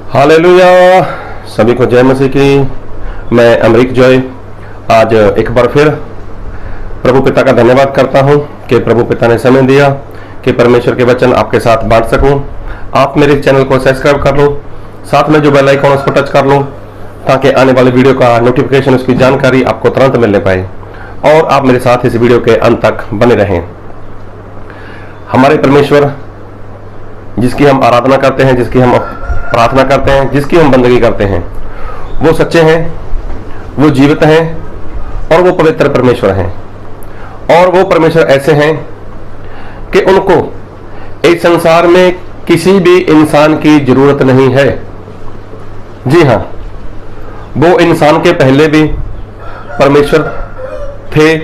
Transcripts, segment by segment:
Hallelujah. सभी को जय मसीह की। मैं अमरीक जॉय आज एक बार फिर प्रभु पिता का धन्यवाद करता हूं कि प्रभु पिता ने समय दिया कि परमेश्वर के वचन आपके साथ बांट सकूं। आप मेरे चैनल को सब्सक्राइब कर लो, साथ में जो बेल आइकन उसको टच कर लो ताकि आने वाले वीडियो का नोटिफिकेशन, उसकी जानकारी आपको तुरंत मिलने पाए और आप मेरे साथ इस वीडियो के अंत तक बने रहें। हमारे परमेश्वर जिसकी हम आराधना करते हैं, जिसकी हम प्रार्थना करते हैं, जिसकी हम बंदगी करते हैं, वो सच्चे हैं, वो जीवित हैं और वो पवित्र परमेश्वर हैं। और वो परमेश्वर ऐसे हैं कि उनको इस संसार में किसी भी इंसान की जरूरत नहीं है। जी हाँ, वो इंसान के पहले भी परमेश्वर थे।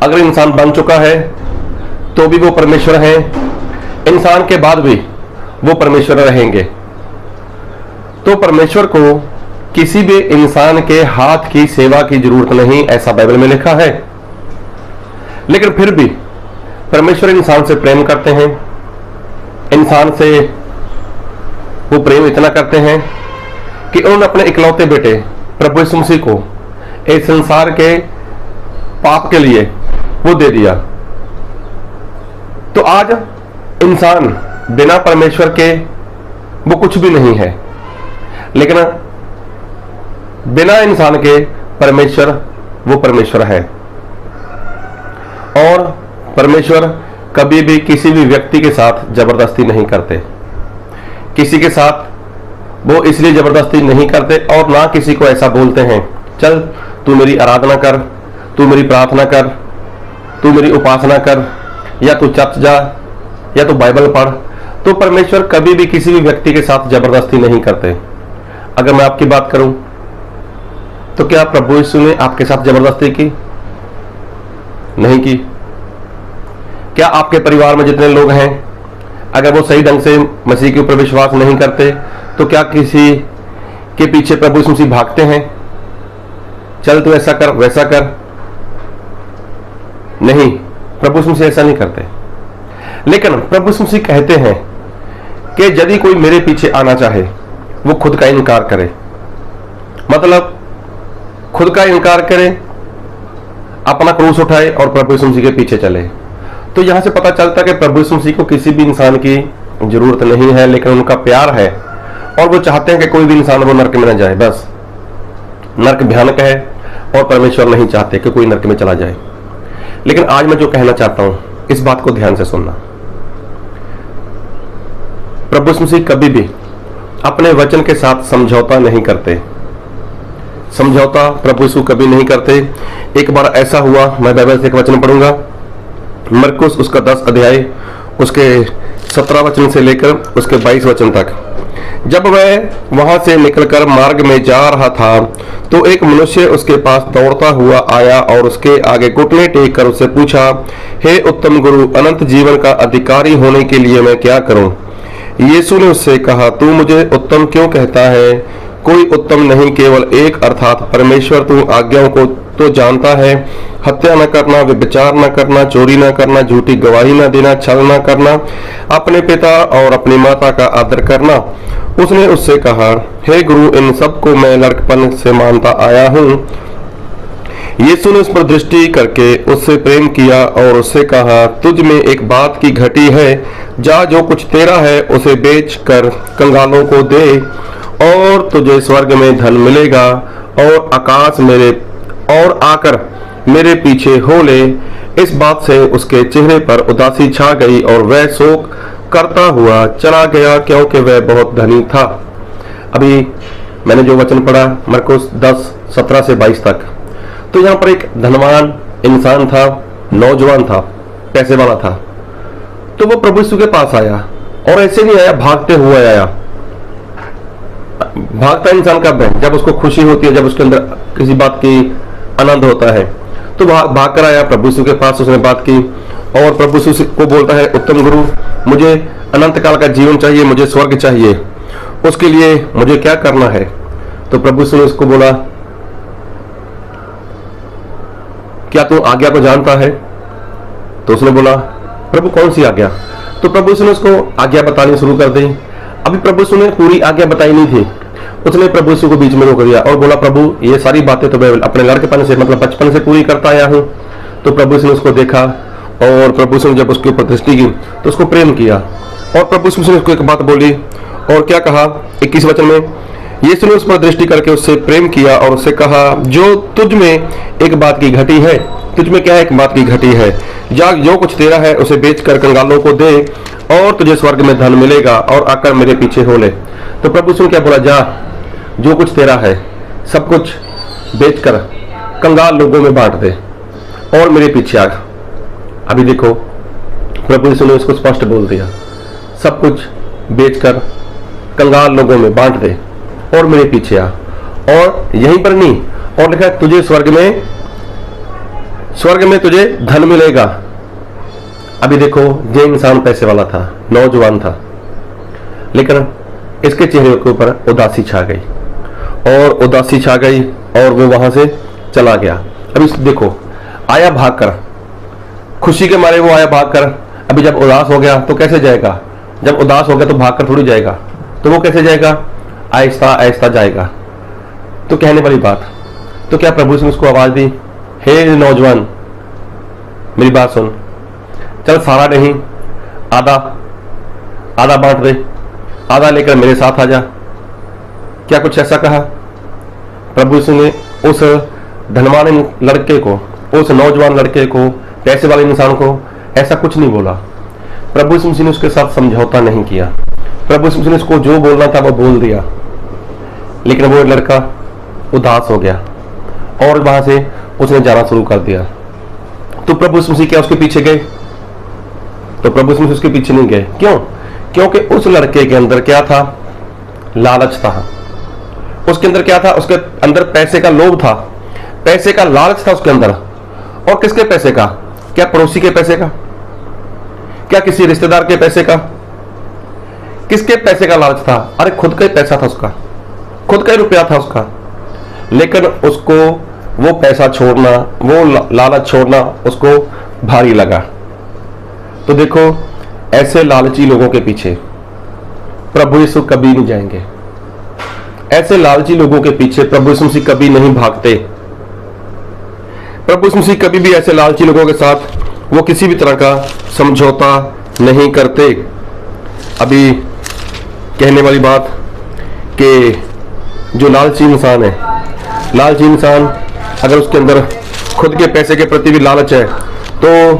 अगर इंसान बन चुका है तो भी वो परमेश्वर हैं। इंसान के बाद भी वो परमेश्वर रहेंगे। तो परमेश्वर को किसी भी इंसान के हाथ की सेवा की जरूरत नहीं, ऐसा बाइबल में लिखा है। लेकिन फिर भी परमेश्वर इंसान से प्रेम करते हैं। इंसान से वो प्रेम इतना करते हैं कि उन्होंने अपने इकलौते बेटे प्रभु यीशु मसीह को इस संसार के पाप के लिए वो दे दिया। तो आज इंसान बिना परमेश्वर के वो कुछ भी नहीं है, लेकिन बिना इंसान के परमेश्वर वो परमेश्वर है। और परमेश्वर कभी भी किसी भी व्यक्ति के साथ जबरदस्ती नहीं करते। किसी के साथ वो इसलिए जबरदस्ती नहीं करते और ना किसी को ऐसा बोलते हैं चल तू मेरी आराधना कर, तू मेरी प्रार्थना कर, तू मेरी उपासना कर, या तू चर्च जा, या तू बाइबल पढ़। तो परमेश्वर कभी भी किसी भी व्यक्ति के साथ जबरदस्ती नहीं करते। अगर मैं आपकी बात करूं तो क्या प्रभु यीशु ने आपके साथ जबरदस्ती की? नहीं की। क्या आपके परिवार में जितने लोग हैं, अगर वो सही ढंग से मसीह के ऊपर विश्वास नहीं करते तो क्या किसी के पीछे प्रभु यीशु मसीह भागते हैं चल तू ऐसा कर वैसा कर? नहीं, प्रभु यीशु मसीह ऐसा नहीं करते। लेकिन प्रभु यीशु मसीह कहते हैं कि यदि कोई मेरे पीछे आना चाहे वो खुद का इनकार करे। मतलब खुद का इनकार करे, अपना क्रूस उठाए और प्रभु यीशु मसीह के पीछे चले। तो यहां से पता चलता है कि प्रभु यीशु मसीह को किसी भी इंसान की जरूरत नहीं है, लेकिन उनका प्यार है और वो चाहते हैं कि कोई भी इंसान वो नरक में न जाए। बस नरक भयानक है और परमेश्वर नहीं चाहते कि कोई नरक में चला जाए। लेकिन आज मैं जो कहना चाहता हूं, इस बात को ध्यान से सुनना। प्रभु यीशु मसीह कभी भी अपने वचन के साथ समझौता नहीं करते। समझौता प्रभु यीशु कभी नहीं करते। एक बार ऐसा हुआ, मैं बाइबल से एक वचन पढ़ूंगा, मरकुस उसका 10 अध्याय उसके 17 वचन से लेकर उसके 22 वचन तक। जब वह वहां से निकलकर मार्ग में जा रहा था तो एक मनुष्य उसके पास दौड़ता हुआ आया और उसके आगे घुटने टेक कर उससे पूछा, हे उत्तम गुरु, अनंत जीवन का अधिकारी होने के लिए मैं क्या करूं? यीशु ने उससे कहा, तू मुझे उत्तम क्यों कहता है? कोई उत्तम नहीं, केवल एक, अर्थात परमेश्वर। तू आज्ञाओं को तो जानता है, हत्या न करना, व्यभिचार न करना, चोरी न करना, झूठी गवाही न देना, छल न करना, अपने पिता और अपनी माता का आदर करना। उसने उससे कहा, हे गुरु, इन सब को मैं लड़कपन से मानता आया हूँ। यीशु ने उस पर दृष्टि करके उससे प्रेम किया और उससे कहा, तुझ में एक बात की घटी है, जा जो कुछ तेरा है उसे बेच कर कंगालों को दे और तुझे स्वर्ग में धन मिलेगा और आकर मेरे पीछे हो ले। इस बात से उसके चेहरे पर उदासी छा गई और वह शोक करता हुआ चला गया, क्योंकि वह बहुत धनी था। अभी मैंने जो वचन पढ़ा मरकुस 10 17 से 22 तक, तो यहाँ पर एक धनवान इंसान था, नौजवान था, पैसे वाला था। तो वो प्रभु यीशु के पास आया और ऐसे नहीं आया, भागते हुए आया। भागता इंसान कब है? जब उसको खुशी होती है, जब उसके अंदर किसी बात की आनंद होता है। तो भाग कर आया प्रभु यीशु के पास, उसने बात की और प्रभु यीशु को बोलता है, उत्तम गुरु, मुझे अनंत काल का जीवन चाहिए, मुझे स्वर्ग चाहिए, उसके लिए मुझे क्या करना है? तो प्रभु यीशु ने उसको बोला, क्या तू आज्ञा को जानता है? तो उसने बोला, प्रभु कौन सी आज्ञा? तो प्रभु यीशु ने उसको आज्ञा बतानी शुरू कर दी। अभी प्रभु यीशु ने पूरी आज्ञा बताई नहीं थी, उसने प्रभु यीशु को बीच में रोक दिया और बोला, प्रभु ये सारी बातें तो मैं अपने लड़केपन से मतलब बचपन से पूरी करता आया हूँ। तो प्रभु यीशु ने उसको देखा और प्रभु यीशु ने जब उसके ऊपर दृष्टि की तो उसको प्रेम किया और प्रभु यीशु ने उसको एक बात बोली और क्या कहा 21 वचन में, यीशु ने उस पर दृष्टि करके उससे प्रेम किया और उससे कहा, जो तुझ में एक बात की घटी है, तुझ में क्या है, एक बात की घटी है, जा जो कुछ तेरा है उसे बेचकर कंगालों को दे और तुझे स्वर्ग में धन मिलेगा और आकर मेरे पीछे हो ले। तो प्रभु यीशु ने क्या बोला, जा जो कुछ तेरा है सब कुछ बेचकर कंगाल लोगों में बांट दे और मेरे पीछे आ। अभी देखो प्रभु यीशु ने उसको स्पष्ट बोल दिया, सब कुछ बेचकर कंगाल लोगों में बांट दे और मेरे पीछे आ। और यहीं पर नहीं, और लिखा तुझे स्वर्ग में तुझे धन मिलेगा। अभी देखो ये इंसान पैसे वाला था, नौजवान था, लेकिन इसके चेहरे के ऊपर उदासी छा गई और वो वहां से चला गया। अभी देखो आया भागकर, खुशी के मारे वो आया भागकर, अभी जब उदास हो गया तो कैसे जाएगा, जब उदास हो गया तो भागकर थोड़ी जाएगा, तो वो कैसे जाएगा, आहिस्ता आहिस्ता जाएगा। तो कहने वाली बात, तो क्या प्रभु ने उसको आवाज दी, हे नौजवान मेरी बात सुन, चल सारा नहीं आधा बांट दे, आधा लेकर मेरे साथ आ जा। क्या कुछ ऐसा कहा? प्रभु यीशु ने उस धनवान लड़के को, उस नौजवान लड़के को, पैसे वाले इंसान को ऐसा कुछ नहीं बोला। प्रभु यीशु ने उसके साथ समझौता नहीं किया। प्रभु यीशु ने उसको जो बोलना था वो बोल दिया, लेकिन वो लड़का उदास हो गया और वहां से उसने जाना शुरू कर दिया। तो प्रभु यीशु क्या उसके पीछे गए? तो प्रभु यीशु उसके पीछे नहीं गए। क्यों? क्योंकि उस लड़के के अंदर क्या था? लालच था। उसके अंदर क्या था? उसके अंदर पैसे का लोभ था, पैसे का लालच था उसके अंदर। और किसके पैसे का? क्या पड़ोसी के पैसे का? क्या किसी रिश्तेदार के पैसे का? किसके पैसे का लालच था? अरे खुद का ही पैसा था उसका, खुद का ही रुपया था उसका, लेकिन उसको वो पैसा छोड़ना, वो लालच छोड़ना उसको भारी लगा। तो देखो ऐसे लालची लोगों के पीछे प्रभु यीशु कभी नहीं जाएंगे। ऐसे लालची लोगों के पीछे प्रभु यीशु मसीह कभी नहीं भागते। प्रभु यीशु मसीह कभी भी ऐसे लालची लोगों के साथ वो किसी भी तरह का समझौता नहीं करते। अभी कहने वाली बात कि जो लालची इंसान है, लालची इंसान अगर उसके अंदर खुद के पैसे के प्रति भी लालच है, तो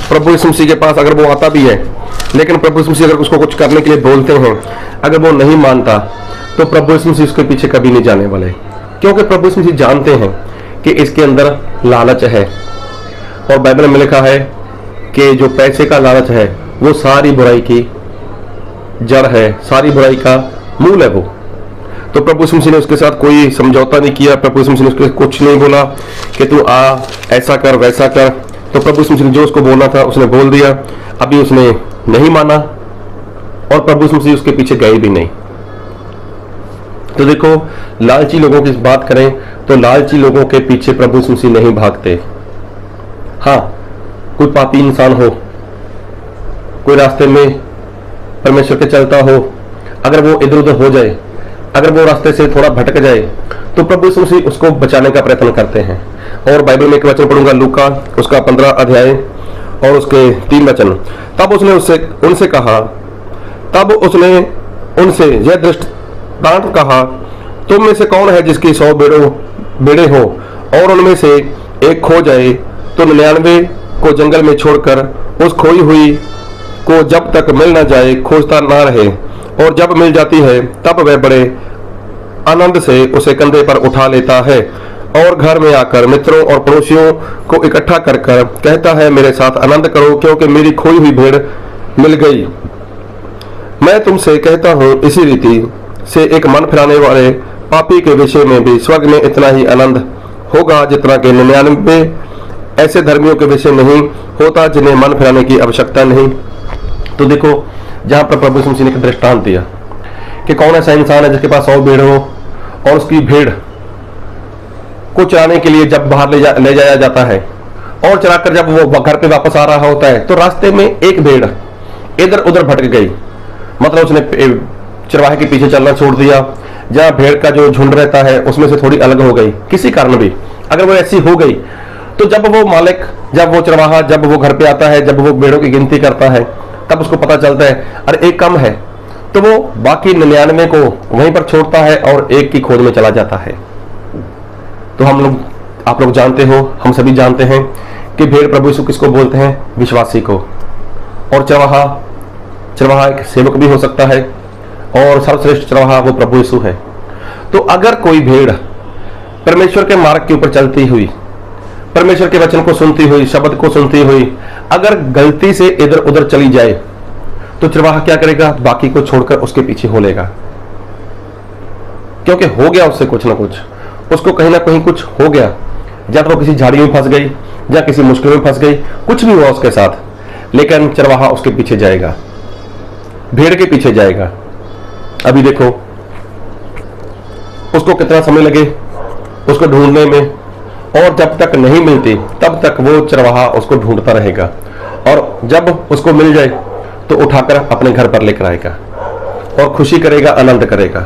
प्रभु यीशु मसीह के पास अगर वो आता भी है, लेकिन प्रभु यीशु मसीह अगर उसको कुछ करने के लिए बोलते हैं, अगर वो नहीं मानता, तो प्रभु यीशु मसीह उसके पीछे कभी नहीं जाने वाले। क्योंकि प्रभु यीशु मसीह जानते हैं कि इसके अंदर लालच है। और बाइबल में लिखा है कि जो पैसे का लालच है वो सारी बुराई की जड़ है, सारी बुराई का मूल है वो। तो प्रभु यीशु मसीह ने उसके साथ कोई समझौता नहीं किया। प्रभु यीशु मसीह ने उसको कुछ नहीं बोला कि तू आ, ऐसा कर, वैसा कर। तो प्रभु यीशु मसीह ने जो उसको बोलना था उसने बोल दिया। अभी उसने नहीं माना और प्रभु यीशु मसीह उसके पीछे गए भी नहीं। तो देखो लालची लोगों की बात करें तो लालची लोगों के पीछे प्रभु यीशु मसीह नहीं भागते। हाँ, कोई पापी इंसान हो, कोई रास्ते में परमेश्वर के चलता हो, अगर वो इधर उधर हो जाए, अगर वो रास्ते से थोड़ा भटक जाए, तो प्रभु यीशु मसीह उसको बचाने का प्रयत्न करते हैं। और बाइबल में एक वचन पढ़ूंगा, लूका उसका 15 अध्याय और उसके 3 वचन। तब उसने उनसे यह दृष्टांत कहा, तुम में से कौन है जिसकी 100 बेड़े हो और उनमें से एक खो जाए, तो 99 को जंगल में छोड़कर उस खोई हुई को जब तक मिल न जाए खोजता ना रहे, और जब मिल जाती है तब वह बड़े आनंद से उसे कंधे पर उठा लेता है और घर में आकर मित्रों और पड़ोसियों को इकट्ठा कर कहता है, मेरे साथ आनंद करो क्योंकि मेरी खोई हुई भेड़ मिल गई। मैं तुमसे कहता हूँ, इसी रीति से एक मन फिराने वाले पापी के विषय में भी स्वर्ग में इतना ही आनंद होगा जितना कि 99 ऐसे धर्मियों के विषय नहीं होता जिन्हें मन फिराने की आवश्यकता नहीं। तो देखो जहां पर प्रभु यीशु मसीह ने दृष्टांत दिया कि कौन ऐसा इंसान है जिसके पास 100 भेड़ हो और उसकी भेड़ को चराने के लिए जब बाहर ले जाया जाता है और चराकर जब वो घर पे वापस आ रहा होता है, तो रास्ते में एक भेड़ इधर उधर भटक गई। मतलब उसने चरवाहे के पीछे चलना छोड़ दिया, जहां भेड़ का जो झुंड रहता है उसमें से थोड़ी अलग हो गई किसी कारण भी, अगर वो ऐसी हो गई, तो जब वो मालिक, जब वो चरवाहा, जब वो घर पे आता है, जब वो भेड़ों की गिनती करता है, तब उसको पता चलता है अरे एक कम है, तो वो बाकी 99 को वहीं पर छोड़ता है और एक की खोज में चला जाता है। तो हम लोग, आप लोग जानते हो, हम सभी जानते हैं कि भेड़ प्रभु यीशु किसको बोलते हैं? विश्वासी को। और चरवाहा एक सेवक भी हो सकता है, और सर्वश्रेष्ठ चरवाहा वो प्रभु यीशु है। तो अगर कोई भेड़ परमेश्वर के मार्ग के ऊपर चलती हुई, परमेश्वर के वचन को सुनती हुई, शब्द को सुनती हुई अगर गलती से इधर उधर चली जाए, तो चरवाहा क्या करेगा? बाकी को छोड़कर उसके पीछे हो लेगा, क्योंकि हो गया उससे कुछ ना कुछ, उसको कहीं ना कहीं कुछ हो गया, या तो वो किसी झाड़ी में फंस गई, या किसी मुश्किल में फंस गई, कुछ भी हुआ उसके साथ, लेकिन चरवाहा उसके पीछे जाएगा, भेड़ के पीछे जाएगा। अभी देखो उसको कितना समय लगे उसको ढूंढने में, और जब तक नहीं मिलती तब तक वो चरवाहा उसको ढूंढता रहेगा, और जब उसको मिल जाए तो उठाकर अपने घर पर लेकर आएगा और खुशी करेगा, आनंद करेगा,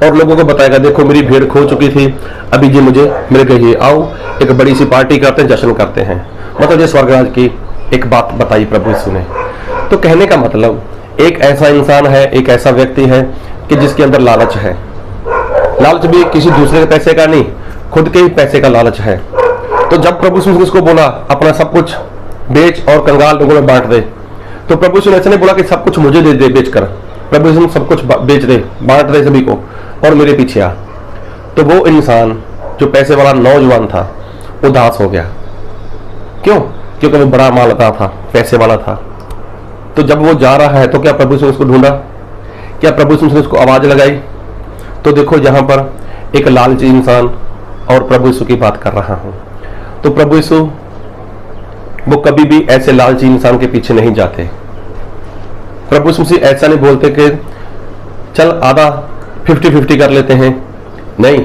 और लोगों को बताएगा देखो मेरी भेड़ खो चुकी थी, अभी ये मुझे मिल गई है, आओ एक बड़ी सी पार्टी करते हैं, जश्न करते हैं। मतलब ये स्वर्गराज की एक बात बताई प्रभु यीशु ने। तो कहने का मतलब एक ऐसा इंसान है, एक ऐसा व्यक्ति है कि जिसके अंदर लालच है। लालच भी किसी दूसरे के पैसे का नहीं, खुद के ही पैसे का लालच है। तो जब प्रभु यीशु ने उसको बोला अपना सब कुछ बेच और कंगाल लोगों में बांट दे, तो प्रभु यीशु ने ऐसे नहीं बोला कि सब कुछ मुझे दे दे बेच कर, प्रभु यीशु ने सब कुछ बेच दे, बांट दे सभी को और मेरे पीछे आ। तो वो इंसान जो पैसे वाला नौजवान था उदास हो गया। क्यों? क्योंकि वो बड़ा मालदार था, पैसे वाला था। तो जब वो जा रहा है तो क्या प्रभु यीशु ने उसको ढूंढा? क्या प्रभु यीशु ने उसको आवाज लगाई? तो देखो यहां पर एक लालची इंसान और प्रभु यीशु की बात कर रहा हूं। तो प्रभु यीशु वो कभी भी ऐसे लालची इंसान के पीछे नहीं जाते। प्रभु यीशु ऐसा नहीं बोलते कि चल आधा 50-50 कर लेते हैं। नहीं,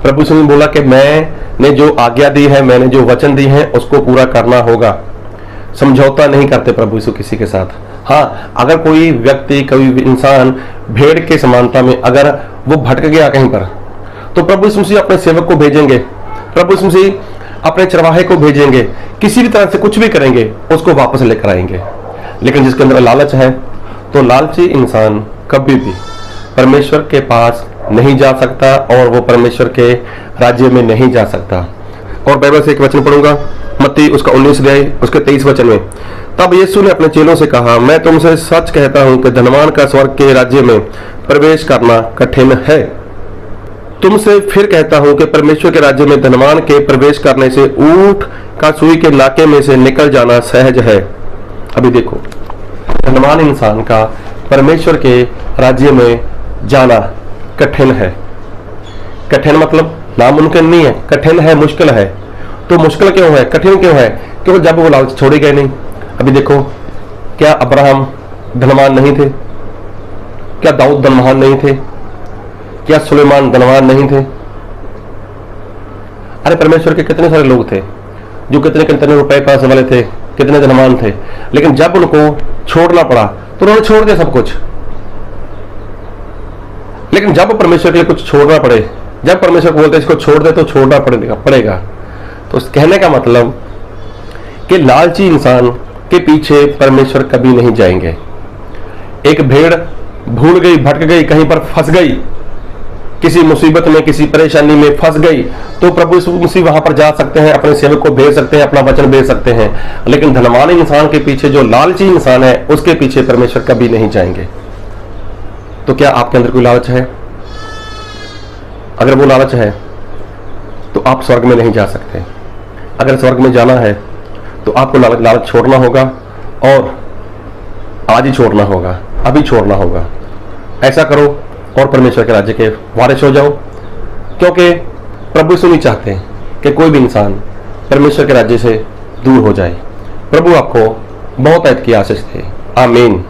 प्रभु यीशु ने बोला कि मैंने जो आज्ञा दी है, मैंने जो वचन दी है उसको पूरा करना होगा। समझौता नहीं करते प्रभु यीशु किसी के साथ। हाँ, अगर कोई व्यक्ति, कोई इंसान भेड़ के समानता में अगर वो भटक गया कहीं पर, तो प्रभु यीशु अपने सेवक को भेजेंगे, प्रभु यीशु अपने चरवाहे को भेजेंगे, किसी भी तरह से कुछ भी करेंगे, उसको वापस लेकर आएंगे। लेकिन जिसके अंदर लालच है, तो लालची इंसान कभी भी परमेश्वर के पास नहीं जा सकता और वो परमेश्वर के राज्य में नहीं जा सकता। और बाइबल से एक वचन पढ़ूंगा, मत्ती उसका 19 अध्याय उसके 23 वचन में। तब यीशु ने अपने चेलों से कहा, मैं तुमसे सच कहता हूं कि धनवान का स्वर्ग के राज्य में प्रवेश करना कठिन है। तुमसे फिर कहता हूं कि परमेश्वर के राज्य में धनवान के प्रवेश करने से ऊंट का सुई के नाके में से निकल जाना सहज है। अभी देखो, धनवान इंसान का परमेश्वर के राज्य में जाना कठिन है। कठिन मतलब नामुमकिन नहीं है, कठिन है, मुश्किल है। तो मुश्किल क्यों है, कठिन क्यों है? क्योंकि जब वो लालच छोड़ेगा नहीं। अभी देखो, क्या अब्राहम धनवान नहीं थे? क्या दाऊद धनवान नहीं थे? क्या सुलेमान धनवान नहीं थे? अरे परमेश्वर के कितने सारे लोग थे जो कितने कितने रुपए पैसे वाले थे, कितने धनवान थे, लेकिन जब उनको छोड़ना पड़ा तो उन्होंने छोड़ दिया सब कुछ। लेकिन जब परमेश्वर के लिए कुछ छोड़ना पड़े, जब परमेश्वर को बोलते इसको छोड़ दे, तो छोड़ना पड़ेगा। तो कहने का मतलब कि लालची इंसान के पीछे परमेश्वर कभी नहीं जाएंगे। एक भेड़ भूल गई, भटक गई, कहीं पर फंस गई, किसी मुसीबत में, किसी परेशानी में फंस गई, तो प्रभु यीशु मसीह वहां पर जा सकते हैं, अपने सेवक को भेज सकते हैं, अपना वचन भेज सकते हैं। लेकिन धनवान इंसान के पीछे, जो लालची इंसान है, उसके पीछे परमेश्वर कभी नहीं जाएंगे। तो क्या आपके अंदर कोई लालच है? अगर वो लालच है तो आप स्वर्ग में नहीं जा सकते। अगर स्वर्ग में जाना है तो आपको लालच छोड़ना होगा, और आज ही छोड़ना होगा, अभी छोड़ना होगा। ऐसा करो और परमेश्वर के राज्य के वारिस हो जाओ, क्योंकि प्रभु यीशु नहीं चाहते कि कोई भी इंसान परमेश्वर के राज्य से दूर हो जाए। प्रभु आपको बहुत ऐत की आशीष दे। आमीन।